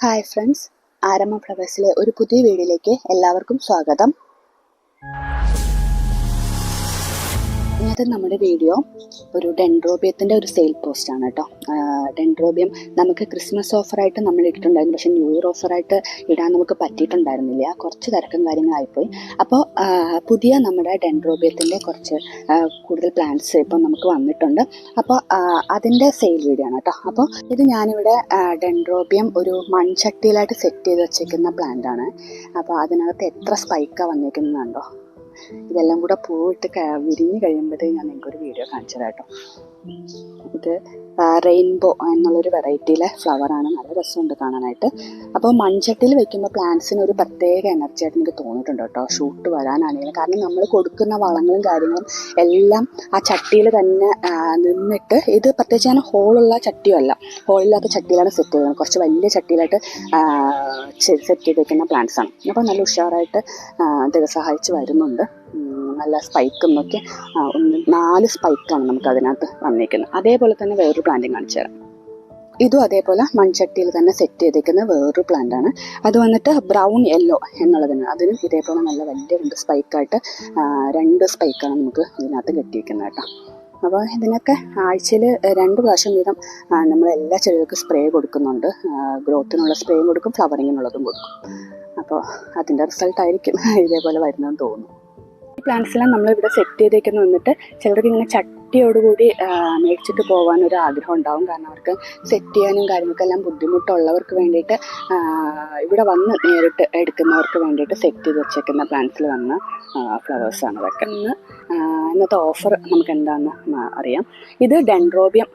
Hi friends, ആരംഭം ഫ്ലവേഴ്സിലെ ഒരു പുതിയ വീഡിയോയിലേക്ക് എല്ലാവർക്കും സ്വാഗതം. ഇന്നത്തെ നമ്മുടെ വീഡിയോ ഒരു ഡെൻഡ്രോബിയത്തിൻ്റെ ഒരു സെയിൽ പോസ്റ്റാണ് കേട്ടോ. ഡെൻഡ്രോബിയം നമുക്ക് ക്രിസ്മസ് ഓഫറായിട്ട് നമ്മൾ ഇട്ടിട്ടുണ്ടായിരുന്നു, പക്ഷേ ന്യൂ ഇയർ ഓഫറായിട്ട് ഇടാൻ നമുക്ക് പറ്റിയിട്ടുണ്ടായിരുന്നില്ല, കുറച്ച് തിരക്കും കാര്യങ്ങളായിപ്പോയി. അപ്പോൾ പുതിയ നമ്മുടെ ഡെൻഡ്രോബിയത്തിൻ്റെ കുറച്ച് കൂടുതൽ പ്ലാന്റ്സ് ഇപ്പം നമുക്ക് വന്നിട്ടുണ്ട്. അപ്പോൾ അതിൻ്റെ സെയിൽ വീഡിയോ ആണ് കേട്ടോ. അപ്പോൾ ഇത് ഞാനിവിടെ ഡെൻഡ്രോബിയം ഒരു മൺചട്ടിയിലായിട്ട് സെറ്റ് ചെയ്ത് വെച്ചേക്കുന്ന പ്ലാന്റാണ്. അപ്പോൾ അതിനകത്ത് എത്ര സ്പൈക്കാണ് വന്നേക്കുന്നതുണ്ടോ. ഇതെല്ലാം കൂടെ പൂവിട്ട് വിരിഞ്ഞ് കഴിയുമ്പോഴത്തേക്ക് ഞാൻ നിങ്ങൾക്കൊരു വീഡിയോ കാണിച്ചു തരാം കേട്ടോ. ഇത് റെയിൻബോ എന്നുള്ളൊരു വെറൈറ്റിയിലെ ഫ്ലവറാണ്, നല്ല രസമുണ്ട് കാണാനായിട്ട്. അപ്പോൾ മൺചട്ടിയിൽ വെക്കുമ്പോൾ പ്ലാന്റ്സിന് ഒരു പ്രത്യേക എനർജി ആയിട്ട് എനിക്ക് തോന്നിയിട്ടുണ്ട് കേട്ടോ, ഷൂട്ട് വരാനാണെങ്കിലും. കാരണം നമ്മൾ കൊടുക്കുന്ന വളങ്ങളും കാര്യങ്ങളും എല്ലാം ആ ചട്ടിയിൽ തന്നെ നിന്നിട്ട്, ഇത് പ്രത്യേകിച്ച് ഞാൻ ഹോളുള്ള ചട്ടിയല്ല, ഹോളില്ലാത്ത ചട്ടിയിലാണ് സെറ്റ് ചെയ്യുന്നത്. കുറച്ച് വലിയ ചട്ടിയിലായിട്ട് സെറ്റ് ചെയ്ത് വെക്കുന്ന പ്ലാന്റ്സാണ്. അപ്പോൾ നല്ല ഉഷാറായിട്ട് ഇത് സഹായിച്ച് വരുന്നുണ്ട്. നല്ല സ്പൈക്കും ഒക്കെ 4 സ്പൈക്കാണ് നമുക്ക് അതിനകത്ത് വന്നിരിക്കുന്നത്. അതേപോലെ തന്നെ വേറൊരു പ്ലാന്റും കാണിച്ചു തരാം. ഇതും അതേപോലെ മൺചട്ടിയിൽ തന്നെ സെറ്റ് ചെയ്തേക്കുന്ന വേറൊരു പ്ലാന്റാണ്. അത് വന്നിട്ട് ബ്രൗൺ യെല്ലോ എന്നുള്ളതിന് അതിനും ഇതേപോലെ നല്ല വലിയ 2 സ്പൈക്കായിട്ട് 2 സ്പൈക്കാണ് നമുക്ക് ഇതിനകത്ത് കെട്ടിയിരിക്കുന്നത് കേട്ടോ. അപ്പോൾ ഇതിനൊക്കെ ആഴ്ചയിൽ 2 പ്രാവശ്യം വീതം നമ്മൾ എല്ലാ ചെടികൾക്കും സ്പ്രേ കൊടുക്കുന്നുണ്ട്. ഗ്രോത്തിനുള്ള സ്പ്രേയും കൊടുക്കും, ഫ്ലവറിങ്ങിനുള്ളതും കൊടുക്കും. അപ്പോൾ അതിൻ്റെ റിസൾട്ടായിരിക്കും ഇതേപോലെ വരുന്നതെന്ന് തോന്നുന്നു. ഈ പ്ലാന്റ്സെല്ലാം നമ്മളിവിടെ സെറ്റ് ചെയ്തേക്കുന്ന വന്നിട്ട് ചിലർക്ക് ഇങ്ങനെ ചട്ടിയോടുകൂടി മേടിച്ചിട്ട് പോകാനൊരു ആഗ്രഹം ഉണ്ടാവും. കാരണം അവർക്ക് സെറ്റ് ചെയ്യാനും കാര്യങ്ങൾക്കെല്ലാം ബുദ്ധിമുട്ടുള്ളവർക്ക് വേണ്ടിയിട്ട് ഇവിടെ വന്ന് നേരിട്ട് എടുക്കുന്നവർക്ക് വേണ്ടിയിട്ട് സെറ്റ് ചെയ്ത് വെച്ചേക്കുന്ന പ്ലാന്റ്സിൽ വന്ന ഫ്ലവേഴ്സാണ് അതൊക്കെ. ഇന്നത്തെ ഓഫർ നമുക്ക് എന്താണെന്ന് അറിയാം. ഇത് ഡെൻഡ്രോബിയം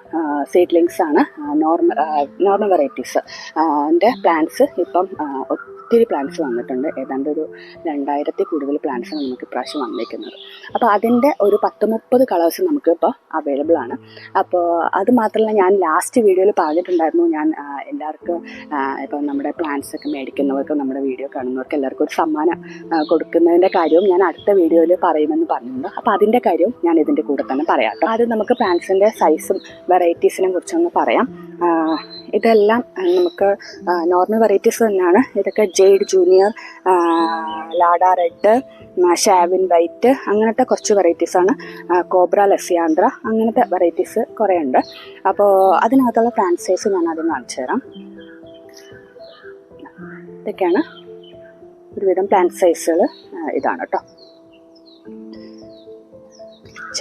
സീഡ്ലിങ്സ് ആണ്, നോർമൽ വെറൈറ്റീസ് അതിൻ്റെ പ്ലാന്റ്സ്. ഇപ്പം ഒത്തിരി പ്ലാന്റ്സ് വന്നിട്ടുണ്ട്, ഏതാണ്ട് ഒരു 2000 കൂടുതൽ പ്ലാന്റ്സാണ് നമുക്ക് ഇപ്രാവശ്യം വന്നിരിക്കുന്നത്. അപ്പോൾ അതിൻ്റെ ഒരു 10-30 കളേഴ്സ് നമുക്ക് ഇപ്പോൾ അവൈലബിൾ ആണ്. അപ്പോൾ അത് മാത്രമല്ല, ഞാൻ ലാസ്റ്റ് വീഡിയോയിൽ പറഞ്ഞിട്ടുണ്ടായിരുന്നു, ഞാൻ എല്ലാവർക്കും ഇപ്പം നമ്മുടെ പ്ലാന്റ്സ് ഒക്കെ മേടിക്കുന്നവർക്കും നമ്മുടെ വീഡിയോ കാണുന്നവർക്ക് എല്ലാവർക്കും ഒരു സമ്മാനം കൊടുക്കുന്നതിൻ്റെ കാര്യവും ഞാൻ അടുത്ത വീഡിയോയിൽ പറയുമെന്ന് പറഞ്ഞിട്ടുണ്ട്. അപ്പോൾ അതിൻ്റെ കാര്യവും ഞാൻ ഇതിൻ്റെ കൂടെ തന്നെ പറയാം കേട്ടോ. ആദ്യം നമുക്ക് പ്ലാന്റ്സിൻ്റെ സൈസും വെറൈറ്റീസിനെ കുറിച്ചൊന്ന് പറയാം. ഇതെല്ലാം നമുക്ക് നോർമൽ വെറൈറ്റീസ് തന്നെയാണ്. ഇതൊക്കെ ജെയ്ഡ് ജൂനിയർ, ലാഡ റെഡ്, ഷാവിൻ വൈറ്റ്, അങ്ങനത്തെ കുറച്ച് വെറൈറ്റീസാണ്. കോബ്ര ലസിയാൻഡ്ര, അങ്ങനത്തെ വെറൈറ്റീസ് കുറേ ഉണ്ട്. അപ്പോൾ അതിനകത്തുള്ള പ്ലാന്റ് സൈസ് ഞാൻ ആദ്യം കാണിച്ചു തരാം. ഇതൊക്കെയാണ് ഒരുവിധം പ്ലാന്റ് സൈസുകൾ. ഇതാണ് കേട്ടോ.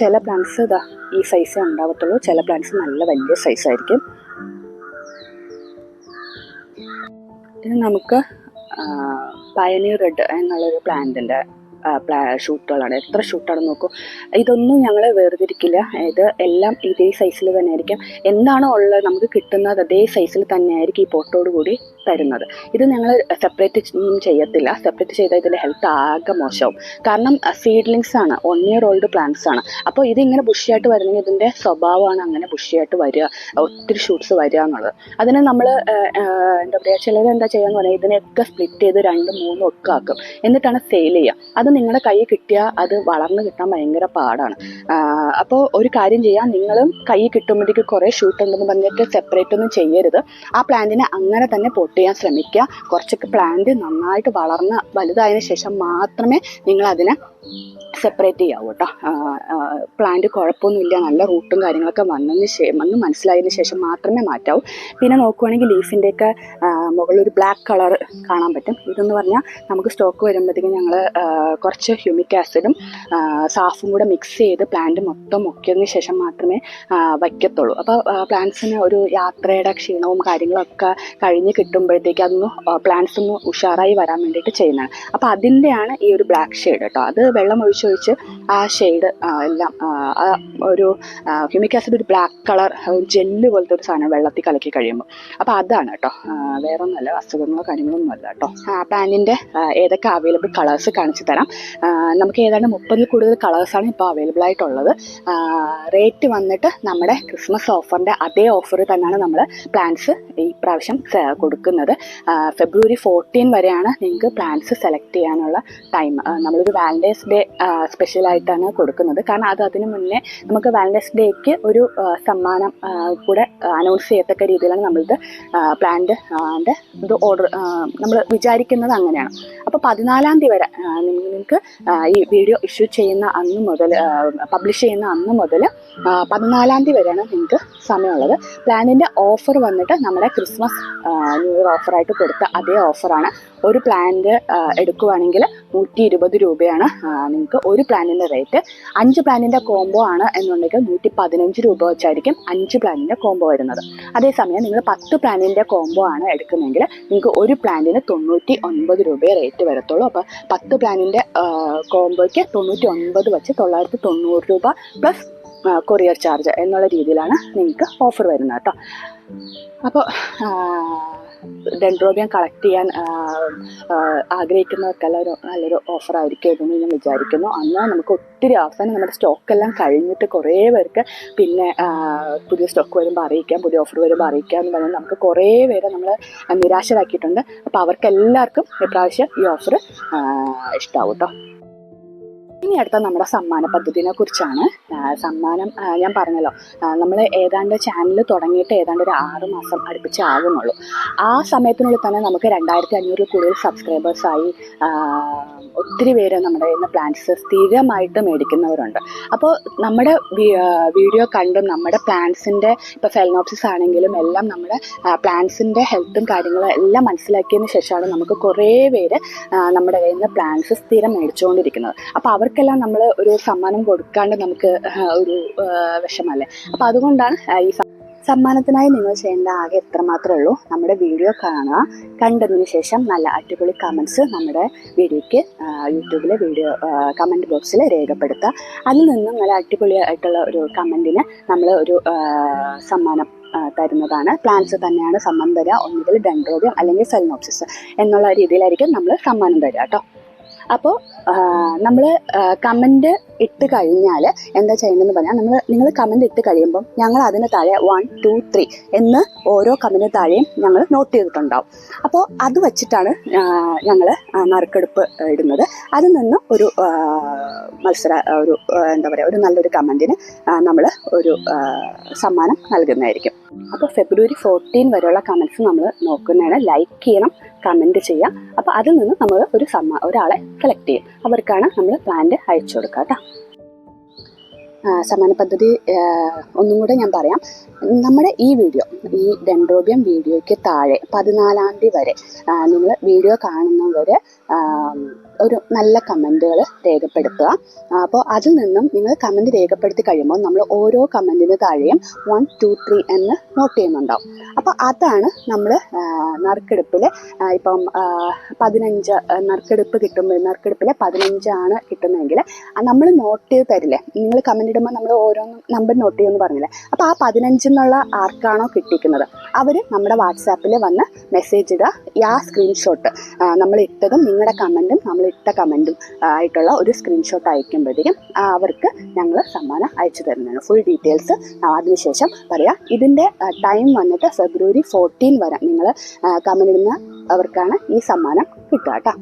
ചില പ്ലാന്റ്സ് ഇതാ ഈ സൈസേ ഉണ്ടാവത്തുള്ളൂ, ചില പ്ലാന്റ്സ് നല്ല വലിയ സൈസായിരിക്കും. ഇത് നമുക്ക് പയനീർ റെഡ് എന്നുള്ളൊരു പ്ലാന്റിൻ്റെ ഷൂട്ടുകളാണ്. എത്ര ഷൂട്ടാണെന്ന് നോക്കൂ. ഇതൊന്നും ഞങ്ങൾ വേർതിരിക്കില്ല, ഇത് എല്ലാം ഇതേ സൈസിൽ തന്നെ ആയിരിക്കും. എന്താണോ ഉള്ളത് നമുക്ക് കിട്ടുന്നത് അതേ സൈസിൽ തന്നെ ആയിരിക്കും ഈ പോട്ടോട് കൂടി തരുന്നത്. ഇത് ഞങ്ങൾ സെപ്പറേറ്റ് ചെയ്യത്തില്ല. സെപ്പറേറ്റ് ചെയ്താൽ ഇതിൻ്റെ ഹെൽത്ത് ആകെ മോശമാവും. കാരണം സീഡ്ലിങ്സ് ആണ്, 1 year old പ്ലാന്റ്സ് ആണ്. അപ്പോൾ ഇതിങ്ങനെ ബുഷിയായിട്ട് വരുന്നെങ്കിൽ ഇതിൻ്റെ സ്വഭാവമാണ് അങ്ങനെ ബുഷിയായിട്ട് വരിക, ഒത്തിരി ഷൂട്ട്സ് വരിക എന്നുള്ളത്. അതിന് നമ്മൾ എന്താ പറയുക, ചിലർ എന്താ ചെയ്യാന്ന് പറഞ്ഞാൽ ഇതിനെയൊക്കെ സ്പ്ലിറ്റ് ചെയ്ത് 2-3 ഒക്കെ ആക്കും, എന്നിട്ടാണ് സെയിൽ ചെയ്യുക. അത് നിങ്ങളുടെ കയ്യിൽ കിട്ടിയാൽ അത് വളർന്ന് കിട്ടാൻ ഭയങ്കര പാടാണ്. അപ്പോൾ ഒരു കാര്യം ചെയ്യാം, നിങ്ങളും കൈ കിട്ടുമ്പോഴേക്ക് കുറേ ഷൂട്ട് ഉണ്ടെന്ന് പറഞ്ഞിട്ട് സെപ്പറേറ്റ് ഒന്നും ചെയ്യരുത്. ആ പ്ലാന്റിനെ അങ്ങനെ തന്നെ പോട്ട് ചെയ്യാൻ ശ്രമിക്കുക. കുറച്ചൊക്കെ പ്ലാന്റ് നന്നായിട്ട് വളർന്ന് വലുതായതിനു ശേഷം മാത്രമേ നിങ്ങളതിനെ സെപ്പറേറ്റ് ചെയ്യാവൂ കേട്ടോ. പ്ലാന്റ് കുഴപ്പമൊന്നുമില്ല, നല്ല റൂട്ടും കാര്യങ്ങളൊക്കെ വന്ന് മനസ്സിലായതിനു ശേഷം മാത്രമേ മാറ്റാവൂ. പിന്നെ നോക്കുവാണെങ്കിൽ ലീഫിൻ്റെയൊക്കെ മുകളിലൊരു ബ്ലാക്ക് കളർ കാണാൻ പറ്റും. ഇതെന്ന് പറഞ്ഞാൽ നമുക്ക് സ്റ്റോക്ക് വരുമ്പോഴത്തേക്കും ഞങ്ങൾ കുറച്ച് ഹ്യൂമിക് ആസിഡും സാഫും കൂടെ മിക്സ് ചെയ്ത് പ്ലാന്റ് മൊത്തം മുക്കിയതിന് ശേഷം മാത്രമേ വയ്ക്കത്തുള്ളൂ. അപ്പോൾ പ്ലാന്റ്സിന് ഒരു യാത്രയുടെ ക്ഷീണവും കാര്യങ്ങളൊക്കെ കഴിഞ്ഞ് കിട്ടുമ്പോഴത്തേക്ക് അതൊന്ന് പ്ലാന്റ്സ് ഒന്ന് ഉഷാറായി വരാൻ വേണ്ടിയിട്ട് ചെയ്യുന്നതാണ്. അപ്പോൾ അതിൻ്റെയാണ് ഈ ഒരു ബ്ലാക്ക് ഷെയ്ഡ് കേട്ടോ. അത് വെള്ളം ഒഴിച്ച് ആ ഷെയ്ഡ് എല്ലാം ഒരു ഹ്യൂമിക് ആസിഡ് ഒരു ബ്ലാക്ക് കളർ ജെല്ല് പോലത്തെ ഒരു സാധനം വെള്ളത്തിൽ കലക്കി കഴിയുമ്പോൾ. അപ്പോൾ അതാണ് കേട്ടോ, വേറെ ഒന്നുമല്ല, അസുഖങ്ങളോ കാര്യങ്ങളൊന്നും അല്ല കേട്ടോ. പ്ലാന്റിൻ്റെ ഏതൊക്കെ അവൈലബിൾ കളേഴ്സ് കാണിച്ചു തരാം. നമുക്ക് ഏതാണ്ട് 30 കൂടുതൽ കളേഴ്സാണ് ഇപ്പോൾ അവൈലബിൾ ആയിട്ടുള്ളത്. റേറ്റ് വന്നിട്ട് നമ്മുടെ ക്രിസ്മസ് ഓഫറിൻ്റെ അതേ ഓഫർ തന്നെയാണ് നമ്മൾ പ്ലാന്റ്സ് ഈ പ്രാവശ്യം കൊടുക്കുന്നത്. February 14 വരെയാണ് നിങ്ങൾക്ക് പ്ലാന്റ്സ് സെലക്ട് ചെയ്യാനുള്ള ടൈം. നമ്മളൊരു വാലന്റൈൻസ് ഡേ സ്പെഷ്യലായിട്ടാണ് കൊടുക്കുന്നത്. കാരണം അതിന് മുന്നേ നമുക്ക് വാലന്റൈൻസ് ഡേക്ക് ഒരു സമ്മാനം കൂടെ അനൗൺസ് ചെയ്യത്തക്ക രീതിയിലാണ് നമ്മളിത് പ്ലാന്റ് ഇത് ഓർഡർ നമ്മൾ വിചാരിക്കുന്നത് അങ്ങനെയാണ്. അപ്പോൾ 14-ാം തീയതി വരെ നിങ്ങൾക്ക് ഈ വീഡിയോ ഇഷ്യൂ ചെയ്യുന്ന അന്ന് മുതൽ പബ്ലിഷ് ചെയ്യുന്ന അന്ന് മുതൽ 14-ാം തീയതി വരെയാണ് നിങ്ങൾക്ക് സമയമുള്ളത്. പ്ലാനിൻ്റെ ഓഫർ വന്നിട്ട് നമ്മുടെ ക്രിസ്മസ് ന്യൂ ഇയർ ഓഫറായിട്ട് കൊടുത്ത അതേ ഓഫറാണ്. ഒരു പ്ലാന്റ് എടുക്കുവാണെങ്കിൽ 120 രൂപയാണ് നിങ്ങൾക്ക് ഒരു പ്ലാനിൻ്റെ റേറ്റ്. 5 പ്ലാനിൻ്റെ കോംബോ ആണ് എന്നുണ്ടെങ്കിൽ 115 രൂപ വെച്ചായിരിക്കും 5 പ്ലാനിൻ്റെ കോംബോ വരുന്നത്. അതേസമയം നിങ്ങൾ 10 പ്ലാനിൻ്റെ കോംബോ ആണ് എടുക്കുന്നതെങ്കിൽ നിങ്ങൾക്ക് ഒരു പ്ലാന്റിന് 99 രൂപയെ റേറ്റ് വരത്തുള്ളൂ. അപ്പോൾ 10 പ്ലാനിൻ്റെ കോംബോയ്ക്ക് 99 വെച്ച് 990 രൂപ പ്ലസ് കൊറിയർ ചാർജ് എന്നുള്ള രീതിയിലാണ് നിങ്ങൾക്ക് ഓഫർ വരുന്നത് കേട്ടോ. അപ്പോൾ ഡെൻഡ്രോബിയം കളക്ട് ചെയ്യാൻ ആഗ്രഹിക്കുന്നവർക്കെല്ലാം ഒരു നല്ലൊരു ഓഫറായിരിക്കും ഇതെന്ന് ഞാൻ വിചാരിക്കുന്നു. അന്ന് നമുക്ക് ഒത്തിരി അവസാനം നമ്മുടെ സ്റ്റോക്കെല്ലാം കഴിഞ്ഞിട്ട് കുറേ പേർക്ക് പിന്നെ പുതിയ സ്റ്റോക്ക് വരുമ്പോൾ അറിയിക്കാം, പുതിയ ഓഫർ വരുമ്പോൾ അറിയിക്കാം എന്ന് പറഞ്ഞാൽ നമുക്ക് കുറേ പേരെ നമ്മൾ നിരാശരാക്കിയിട്ടുണ്ട്. അപ്പോൾ അവർക്കെല്ലാവർക്കും ഇപ്രാവശ്യം ഈ ഓഫർ ഇഷ്ടമാവും കേട്ടോ. ഇനി അടുത്ത നമ്മുടെ സമ്മാന പദ്ധതിനെ കുറിച്ചാണ്. സമ്മാനം ഞാൻ പറഞ്ഞല്ലോ, നമ്മൾ ഏതാണ്ട് ചാനൽ തുടങ്ങിയിട്ട് ഏതാണ്ട് ഒരു 6 മാസം അടുപ്പിച്ച് ആകുന്നുള്ളൂ. ആ സമയത്തിനുള്ളിൽ തന്നെ നമുക്ക് 2500 കൂടുതൽ സബ്സ്ക്രൈബേഴ്സായി. ഒത്തിരി പേര് നമ്മുടെ ഇന്ന് പ്ലാന്റ്സ് സ്ഥിരമായിട്ട് മേടിക്കുന്നവരുണ്ട്. അപ്പോൾ നമ്മുടെ വീഡിയോ കണ്ടും നമ്മുടെ പ്ലാന്റ്സിൻ്റെ ഇപ്പോൾ ഫെലനോപ്സിസ് ആണെങ്കിലും എല്ലാം നമ്മുടെ പ്ലാന്റ്സിൻ്റെ ഹെൽത്തും കാര്യങ്ങളും എല്ലാം മനസ്സിലാക്കിയതിന് ശേഷമാണ് നമുക്ക് കുറേ പേര് നമ്മുടെ കയ്യിൽ നിന്ന് പ്ലാന്റ്സ് സ്ഥിരം മേടിച്ചുകൊണ്ടിരിക്കുന്നത്. അപ്പോൾ അവർക്കെല്ലാം നമ്മൾ ഒരു സമ്മാനം കൊടുക്കാണ്ട് നമുക്ക് ഒരു വിഷമല്ലേ. അപ്പോൾ അതുകൊണ്ടാണ് ഈ സമ്മാനത്തിനായി നിങ്ങൾ ചെയ്യേണ്ട ആകെ എത്ര മാത്രമേ ഉള്ളൂ, നമ്മുടെ വീഡിയോ കാണുക. കണ്ടതിന് ശേഷം നല്ല അടിപൊളി കമൻറ്റ്സ് നമ്മുടെ വീഡിയോയ്ക്ക് യൂട്യൂബിലെ വീഡിയോ കമൻറ്റ് ബോക്സിൽ രേഖപ്പെടുത്തുക. അതിൽ നിന്നും നല്ല അടിപൊളിയായിട്ടുള്ള ഒരു കമൻറ്റിന് നമ്മൾ ഒരു സമ്മാനം തരുന്നതാണ്. പ്ലാന്റ്സ് തന്നെയാണ് സമ്മാനം തരിക. ഒന്നുകിൽ ഡെൻഡ്രോബിയം അല്ലെങ്കിൽ ഫെലനോപ്സിസ് എന്നുള്ള രീതിയിലായിരിക്കും നമ്മൾ സമ്മാനം തരിക കേട്ടോ. അപ്പോൾ നമ്മൾ കമൻറ്റ് ഇട്ട് കഴിഞ്ഞാൽ എന്താ ചെയ്യേണ്ടതെന്ന് പറഞ്ഞാൽ നിങ്ങൾ കമൻറ്റ് ഇട്ട് കഴിയുമ്പം ഞങ്ങൾ അതിന് താഴെ 1, 2, 3 എന്ന് ഓരോ കമൻറ്റിന് താഴെയും ഞങ്ങൾ നോട്ട് ചെയ്തിട്ടുണ്ടാവും. അപ്പോൾ അത് വച്ചിട്ടാണ് ഞങ്ങൾ നറുക്കെടുപ്പ് ഇടുന്നത്. അതിൽ നിന്ന് ഒരു ഒരു എന്താ പറയുക ഒരു നല്ലൊരു കമൻറ്റിന് നമ്മൾ ഒരു സമ്മാനം നൽകുന്നതായിരിക്കും. അപ്പോൾ ഫെബ്രുവരി 14 വരെയുള്ള കമൻറ്റ്സ് നമ്മൾ നോക്കുന്നതാണ്. ലൈക്ക് ചെയ്യണം, കമൻറ്റ് ചെയ്യാം. അപ്പോൾ അതിൽ നിന്ന് നമ്മൾ ഒരാളെ സെലക്ട് ചെയ്യും. അവർക്കാണ് നമ്മൾ പ്ലാന്റ് അയച്ചു കൊടുക്കുക കേട്ടോ. സമ്മാന പദ്ധതി ഒന്നും കൂടെ ഞാൻ പറയാം. നമ്മുടെ ഈ ഡെൻഡ്രോബിയം വീഡിയോയ്ക്ക് താഴെ 14-ാം തീയതി വരെ നിങ്ങൾ വീഡിയോ കാണുന്നവർ ഒരു നല്ല കമൻറ്റുകൾ രേഖപ്പെടുത്തുക. അപ്പോൾ അതിൽ നിന്നും നിങ്ങൾ കമൻറ്റ് രേഖപ്പെടുത്തി കഴിയുമ്പോൾ നമ്മൾ ഓരോ കമൻറ്റിന് താഴെയും 1, 2, 3 എന്ന് നോട്ട് ചെയ്യുന്നുണ്ടാവും. അപ്പോൾ അതാണ് നമ്മൾ നറുക്കെടുപ്പിൽ ഇപ്പം 15 നറുക്കെടുപ്പ് കിട്ടുമ്പോൾ നറുക്കെടുപ്പിൽ 15 ആണ് കിട്ടുന്നതെങ്കിൽ നമ്മൾ നോട്ട് ചെയ്ത് തരില്ലേ, നിങ്ങൾ കമൻറ്റ് ഇടുമ്പോൾ നമ്മൾ ഓരോന്നും നമ്പർ നോട്ട് ചെയ്യുമെന്ന് പറഞ്ഞില്ലേ. അപ്പോൾ ആ 15 എന്നുള്ള ആർക്കാണോ കിട്ടിക്കുന്നത് അവർ നമ്മുടെ വാട്സാപ്പിൽ വന്ന് മെസ്സേജ് ഇടുക. ആ സ്ക്രീൻഷോട്ട് നമ്മൾ ഇട്ടതും നിങ്ങളുടെ കമൻറ്റും നമ്മൾ ഇട്ട കമൻറ്റും ആയിട്ടുള്ള ഒരു സ്ക്രീൻഷോട്ട് അയക്കുമ്പോഴത്തേക്കും അവർക്ക് ഞങ്ങൾ സമ്മാനം അയച്ചു തരുന്നതാണ്. ഫുൾ ഡീറ്റെയിൽസ് അതിനുശേഷം പറയാം. ഇതിൻ്റെ ടൈം വന്നിട്ട് ഫെബ്രുവരി 14 വരെ നിങ്ങൾ കമൻറ്റ് ഇടുന്ന അവർക്കാണ് ഈ സമ്മാനം കിട്ടുക കേട്ടോ.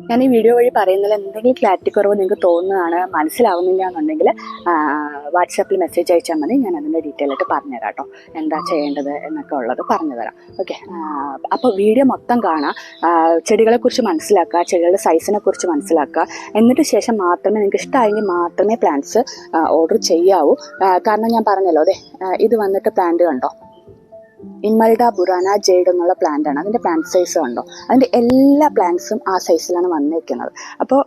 ഞാൻ ഈ വീഡിയോ വഴി പറയുന്നതിൽ എന്തെങ്കിലും ക്ലാരിറ്റി കുറവ് നിങ്ങൾക്ക് തോന്നുകയാണ്, മനസ്സിലാവുന്നില്ല എന്നുണ്ടെങ്കിൽ വാട്സാപ്പിൽ മെസ്സേജ് അയച്ചാൽ മതി. ഞാൻ അതിൻ്റെ ഡീറ്റെയിൽ ആയിട്ട് പറഞ്ഞുതരാം കേട്ടോ, എന്താ ചെയ്യേണ്ടത് എന്നൊക്കെ ഉള്ളത് പറഞ്ഞുതരാം. ഓക്കെ, അപ്പോൾ വീഡിയോ മൊത്തം കാണാം. ചെടികളെക്കുറിച്ച് മനസ്സിലാക്കുക, ചെടികളുടെ സൈസിനെ കുറിച്ച് മനസ്സിലാക്കുക. എന്നിട്ട് ശേഷം മാത്രമേ നിങ്ങൾക്ക് ഇഷ്ടമായെങ്കിൽ മാത്രമേ പ്ലാന്റ്സ് ഓർഡർ ചെയ്യാവൂ. കാരണം ഞാൻ പറഞ്ഞല്ലോ, അതെ ഇത് വന്നിട്ട് പ്ലാന്റ് കണ്ടോ, ഇമൽഡ ബുറാന ജെയ്ഡ് എന്നുള്ള പ്ലാന്റ് ആണ്. അതിൻ്റെ പ്ലാന്റ് സൈസ് കണ്ടോ, അതിൻ്റെ എല്ലാ പ്ലാന്റ്സും ആ സൈസിലാണ് വന്നിരിക്കുന്നത്. അപ്പോൾ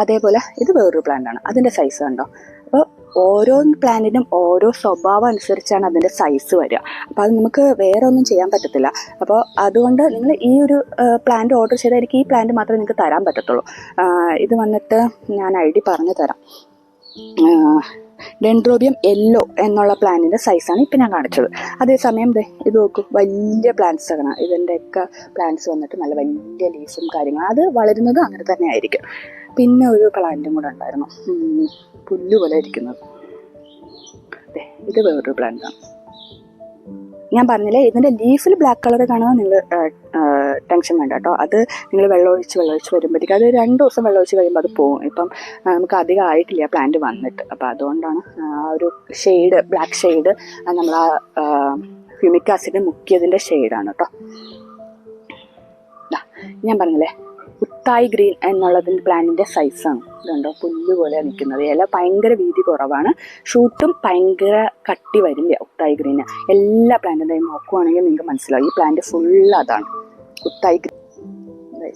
അതേപോലെ ഇത് വേറൊരു പ്ലാന്റ് ആണ്, അതിൻ്റെ സൈസ് കണ്ടോ. അപ്പോൾ ഓരോ പ്ലാന്റിനും ഓരോ സ്വഭാവം അനുസരിച്ചാണ് അതിൻ്റെ സൈസ് വരിക. അപ്പോൾ അത് നമുക്ക് വേറെ ഒന്നും ചെയ്യാൻ പറ്റത്തില്ല. അപ്പോൾ അതുകൊണ്ട് നിങ്ങൾ ഈ ഒരു പ്ലാന്റ് ഓർഡർ ചെയ്താൽ എനിക്ക് ഈ പ്ലാന്റ് മാത്രമേ നിങ്ങൾക്ക് തരാൻ പറ്റത്തുള്ളൂ. ഇത് വന്നിട്ട് ഞാൻ ID പറഞ്ഞു തരാം. ഡെൻഡ്രോബിയം യെല്ലോ എന്നുള്ള പ്ലാന്റിൻ്റെ സൈസാണ് ഇപ്പം ഞാൻ കാണിച്ചത്. അതേസമയം ഇത് നോക്കൂ, വലിയ പ്ലാന്റ്സ് ആണ്. ഇതിൻ്റെയൊക്കെ പ്ലാന്റ്സ് വന്നിട്ട് നല്ല വലിയ ലീഫും കാര്യങ്ങളും, അത് വളരുന്നത് അങ്ങനെ തന്നെ ആയിരിക്കും. പിന്നെ ഒരു പ്ലാന്റും കൂടെ ഉണ്ടായിരുന്നു, പുല്ല് പോലെ ഇരിക്കുന്നത്. ഇത് വേറൊരു പ്ലാന്റാണ്. ഞാൻ പറഞ്ഞില്ലേ, ഇതിൻ്റെ ലീഫിൽ ബ്ലാക്ക് കളർ കാണുമ്പോൾ നിങ്ങൾ ടെൻഷൻ വേണ്ട കേട്ടോ. അത് നിങ്ങൾ വെള്ളമൊഴിച്ച് വരുമ്പോഴത്തേക്ക് അത് 2 ദിവസം വെള്ളമൊഴിച്ച് കഴിയുമ്പോൾ അത് പോകും. ഇപ്പം നമുക്ക് അധികം ആയിട്ടില്ല പ്ലാന്റ് വന്നിട്ട്. അപ്പോൾ അതുകൊണ്ടാണ് ആ ഒരു ഷെയ്ഡ്, ബ്ലാക്ക് ഷെയ്ഡ് നമ്മൾ ആ ഹ്യൂമിക് ആസിഡ് മുക്കിയതിൻ്റെ ഷെയ്ഡാണ് കേട്ടോ. ഞാൻ പറഞ്ഞില്ലേ ഉത്തായി ഗ്രീൻ എന്നുള്ളതിൻ്റെ പ്ലാന്റിൻ്റെ സൈസാണ്. ഇതുണ്ടോ, പുല്ല് പോലെ നിൽക്കുന്നത്. ഇല ഭയങ്കര വീതി കുറവാണ്, ഷൂട്ടും ഭയങ്കര കട്ടി വരില്ല ഉത്തായി ഗ്രീന്. എല്ലാ പ്ലാന്റിൻ്റെയും നോക്കുവാണെങ്കിൽ നിങ്ങൾക്ക് മനസ്സിലാവും ഈ പ്ലാന്റ് ഫുള്ള് അതാണ് ഉത്തായി ഗ്രീൻ.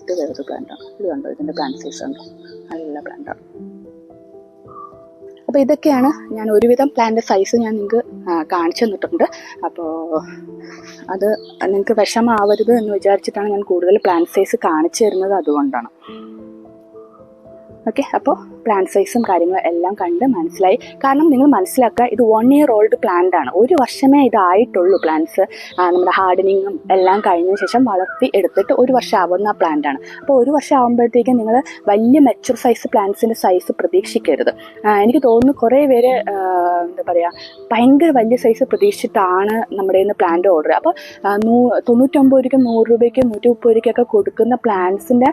ഇത് വേറൊരു പ്ലാന്റാണ്. ഇത് കണ്ടോ, ഇതിൻ്റെ പ്ലാന്റ് സൈസ് ഉണ്ടോ, നല്ല പ്ലാന്റാണ്. അപ്പോൾ ഇതൊക്കെയാണ് ഞാൻ ഒരുവിധം പ്ലാന്റ് സൈസ് ഞാൻ നിങ്ങൾക്ക് കാണിച്ചു തന്നിട്ടുണ്ട്. അപ്പോൾ അത് നിങ്ങൾക്ക് വിഷമാവരുത് എന്ന് വിചാരിച്ചിട്ടാണ് ഞാൻ കൂടുതൽ പ്ലാന്റ് സൈസ് കാണിച്ചു തരുന്നത്, അതുകൊണ്ടാണ്. ഓക്കെ, അപ്പോൾ പ്ലാന്റ് സൈസും കാര്യങ്ങളും എല്ലാം കണ്ട് മനസ്സിലായി. കാരണം നിങ്ങൾ മനസ്സിലാക്കുക, ഇത് 1 year old പ്ലാന്റ് ആണ്. 1 വർഷമേ ഇതായിട്ടുള്ളൂ. പ്ലാന്റ്സ് നമ്മുടെ ഹാർഡനിങ്ങും എല്ലാം കഴിഞ്ഞ ശേഷം വളർത്തി എടുത്തിട്ട് 1 വർഷം ആവുന്ന പ്ലാന്റ് ആണ്. അപ്പോൾ 1 വർഷം ആകുമ്പോഴത്തേക്കും നിങ്ങൾ വലിയ മെച്ചൂർ സൈസ് പ്ലാന്റ്സിൻ്റെ സൈസ് പ്രതീക്ഷിക്കരുത്. എനിക്ക് തോന്നുന്നു കുറേ പേര് എന്താ പറയുക, ഭയങ്കര വലിയ സൈസ് പ്രതീക്ഷിച്ചിട്ടാണ് നമ്മുടെ കയ്യിൽ നിന്ന് പ്ലാന്റ് ഓർഡർ. അപ്പോൾ 99 രൂപയ്ക്കും 100 രൂപയ്ക്കും 130 രൂപയ്ക്കൊക്കെ കൊടുക്കുന്ന പ്ലാന്റ്സിൻ്റെ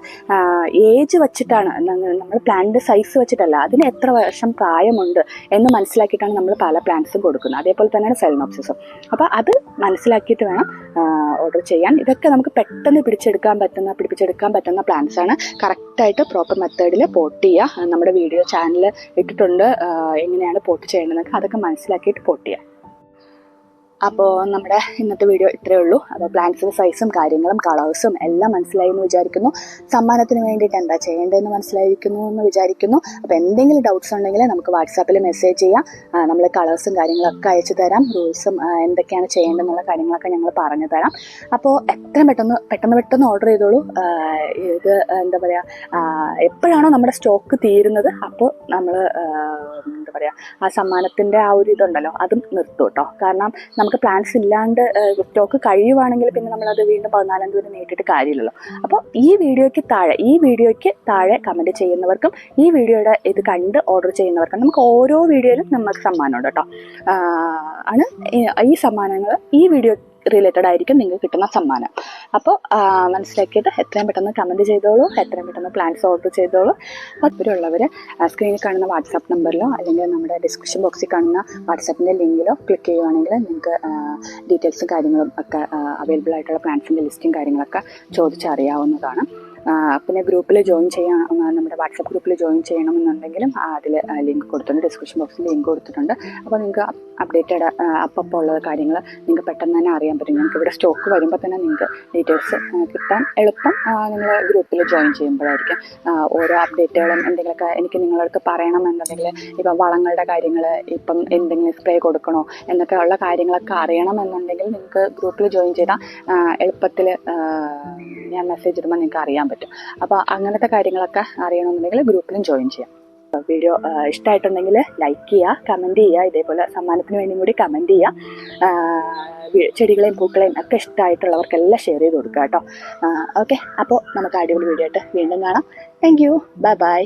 ഏജ് വെച്ചിട്ടാണ്, നമ്മൾ പ്ലാന്റ് സൈസ് വെച്ചിട്ടല്ല, അതിന് എത്ര വർഷം പ്രായമുണ്ട് എന്ന് മനസ്സിലാക്കിയിട്ടാണ് നമ്മൾ പല പ്ലാന്റ്സും കൊടുക്കുന്നത്. അതേപോലെ തന്നെയാണ് ഫെലനോപ്സിസും. അപ്പോൾ അത് മനസ്സിലാക്കിയിട്ട് വേണം ഓർഡർ ചെയ്യാൻ. ഇതൊക്കെ നമുക്ക് പെട്ടെന്ന് പിടിപ്പിച്ചെടുക്കാൻ പറ്റുന്ന പ്ലാന്റ്സ് ആണ്. കറക്റ്റായിട്ട് പ്രോപ്പർ മെത്തേഡിൽ പോട്ട് ചെയ്യുക. നമ്മുടെ വീഡിയോ ചാനൽ ഇട്ടിട്ടുണ്ട് എങ്ങനെയാണ് പോട്ട് ചെയ്യേണ്ടതെന്നൊക്കെ, അതൊക്കെ മനസ്സിലാക്കിയിട്ട് പോട്ട് ചെയ്യുക. അപ്പോൾ നമ്മുടെ ഇന്നത്തെ വീഡിയോ ഇത്രയേ ഉള്ളൂ. അപ്പോൾ പ്ലാന്റ്സിൻ്റെ സൈസും കാര്യങ്ങളും കളേഴ്സും എല്ലാം മനസ്സിലായി എന്ന് വിചാരിക്കുന്നു. സമ്മാനത്തിന് വേണ്ടിയിട്ട് എന്താ ചെയ്യേണ്ടതെന്ന് മനസ്സിലായിരിക്കുന്നു എന്ന് വിചാരിക്കുന്നു. അപ്പോൾ എന്തെങ്കിലും ഡൗട്ട്സ് ഉണ്ടെങ്കിൽ നമുക്ക് വാട്സാപ്പിൽ മെസ്സേജ് ചെയ്യാം. നമ്മൾ കളേഴ്സും കാര്യങ്ങളൊക്കെ അയച്ചു തരാം. റൂൾസും എന്തൊക്കെയാണ് ചെയ്യേണ്ടതെന്നുള്ള കാര്യങ്ങളൊക്കെ ഞങ്ങൾ പറഞ്ഞു തരാം. അപ്പോൾ എത്രയും പെട്ടെന്ന് ഓർഡർ ചെയ്തോളൂ. ഇത് എന്താ പറയുക, എപ്പോഴാണോ നമ്മുടെ സ്റ്റോക്ക് തീരുന്നത് അപ്പോൾ നമ്മൾ എന്താ പറയുക, ആ സമ്മാനത്തിൻ്റെ ആ ഒരു ഇതുണ്ടല്ലോ അതും നിർത്തും കേട്ടോ. കാരണം നമുക്ക് പ്ലാൻസ് ഇല്ലാണ്ട് സ്റ്റോക്ക് കഴിയുവാണെങ്കിൽ പിന്നെ നമ്മളത് വീണ്ടും 14 തീയതി നീട്ടിയിട്ട് കാര്യമില്ലല്ലോ. അപ്പോൾ ഈ വീഡിയോയ്ക്ക് താഴെ കമൻറ്റ് ചെയ്യുന്നവർക്കും ഈ വീഡിയോയുടെ ഇത് കണ്ട് ഓർഡർ ചെയ്യുന്നവർക്കും നമുക്ക് ഓരോ വീഡിയോയിലും നമുക്ക് സമ്മാനമുണ്ട് കേട്ടോ. ആണ് ഈ സമ്മാനങ്ങൾ ഈ വീഡിയോ റിലേറ്റഡ് ആയിരിക്കും നിങ്ങൾക്ക് കിട്ടുന്ന സമ്മാനം. അപ്പോൾ മനസ്സിലാക്കിയിട്ട് എത്രയും പെട്ടെന്ന് കമൻറ്റ് ചെയ്തോളൂ, എത്രയും പെട്ടെന്ന് പ്ലാൻസ് ഓർഡർ ചെയ്തോളൂ. ഉള്ളവർ സ്ക്രീനിൽ കാണുന്ന വാട്സാപ്പ് നമ്പറിലോ അല്ലെങ്കിൽ നമ്മുടെ ഡിസ്ക്രിപ്ഷൻ ബോക്സിൽ കാണുന്ന വാട്സാപ്പിൻ്റെ ലിങ്കിലോ ക്ലിക്ക് ചെയ്യുവാണെങ്കിൽ നിങ്ങൾക്ക് ഡീറ്റെയിൽസും കാര്യങ്ങളും ഒക്കെ അവൈലബിൾ ആയിട്ടുള്ള പ്ലാൻസിൻ്റെ ലിസ്റ്റും കാര്യങ്ങളൊക്കെ ചോദിച്ചറിയാവുന്നതാണ്. പിന്നെ ഗ്രൂപ്പിൽ ജോയിൻ ചെയ്യാൻ, നമ്മുടെ വാട്സാപ്പ് ഗ്രൂപ്പിൽ ജോയിൻ ചെയ്യണമെന്നുണ്ടെങ്കിലും അതിൽ ലിങ്ക് കൊടുത്തിട്ടുണ്ട്, ഡിസ്ക്രിപ്ഷൻ ബോക്സിൽ ലിങ്ക് കൊടുത്തിട്ടുണ്ട്. അപ്പോൾ നിങ്ങൾക്ക് അപ്ഡേറ്റഡ് അപ്പോൾ ഉള്ള കാര്യങ്ങൾ നിങ്ങൾക്ക് പെട്ടെന്ന് തന്നെ അറിയാൻ പറ്റും. നിങ്ങൾക്ക് ഇവിടെ സ്റ്റോക്ക് വരുമ്പോൾ തന്നെ നിങ്ങൾക്ക് ഡീറ്റെയിൽസ് കിട്ടാൻ എളുപ്പം നിങ്ങൾ ഗ്രൂപ്പിൽ ജോയിൻ ചെയ്യുമ്പോഴായിരിക്കും. ഓരോ അപ്ഡേറ്റുകളും എന്തെങ്കിലുമൊക്കെ എനിക്ക് നിങ്ങളടുത്ത് പറയണമെന്നുണ്ടെങ്കിൽ, ഇപ്പം വളങ്ങളുടെ കാര്യങ്ങൾ, ഇപ്പം എന്തെങ്കിലും സ്പ്രേ കൊടുക്കണോ എന്നൊക്കെ ഉള്ള കാര്യങ്ങളൊക്കെ അറിയണമെന്നുണ്ടെങ്കിൽ നിങ്ങൾക്ക് ഗ്രൂപ്പിൽ ജോയിൻ ചെയ്താൽ എളുപ്പത്തിൽ ഞാൻ മെസ്സേജ് ഇടുമ്പോൾ നിങ്ങൾക്ക് അറിയാൻ പറ്റും. അപ്പോൾ അങ്ങനത്തെ കാര്യങ്ങളൊക്കെ അറിയണമെന്നുണ്ടെങ്കിൽ ഗ്രൂപ്പിലും ജോയിൻ ചെയ്യാം. വീഡിയോ ഇഷ്ടമായിട്ടുണ്ടെങ്കിൽ ലൈക്ക് ചെയ്യുക, കമൻറ്റ് ചെയ്യുക. ഇതേപോലെ സമ്മാനത്തിന് വേണ്ടിയും കൂടി കമൻറ്റ് ചെയ്യുക. ചെടികളെയും പൂക്കളെയും ഒക്കെ ഇഷ്ടമായിട്ടുള്ളവർക്കെല്ലാം ഷെയർ ചെയ്ത് കൊടുക്കുക കേട്ടോ. ഓക്കെ, അപ്പോൾ നമുക്ക് അടിപൊളി വീഡിയോ ആയിട്ട് വീണ്ടും കാണാം. Thank you, by.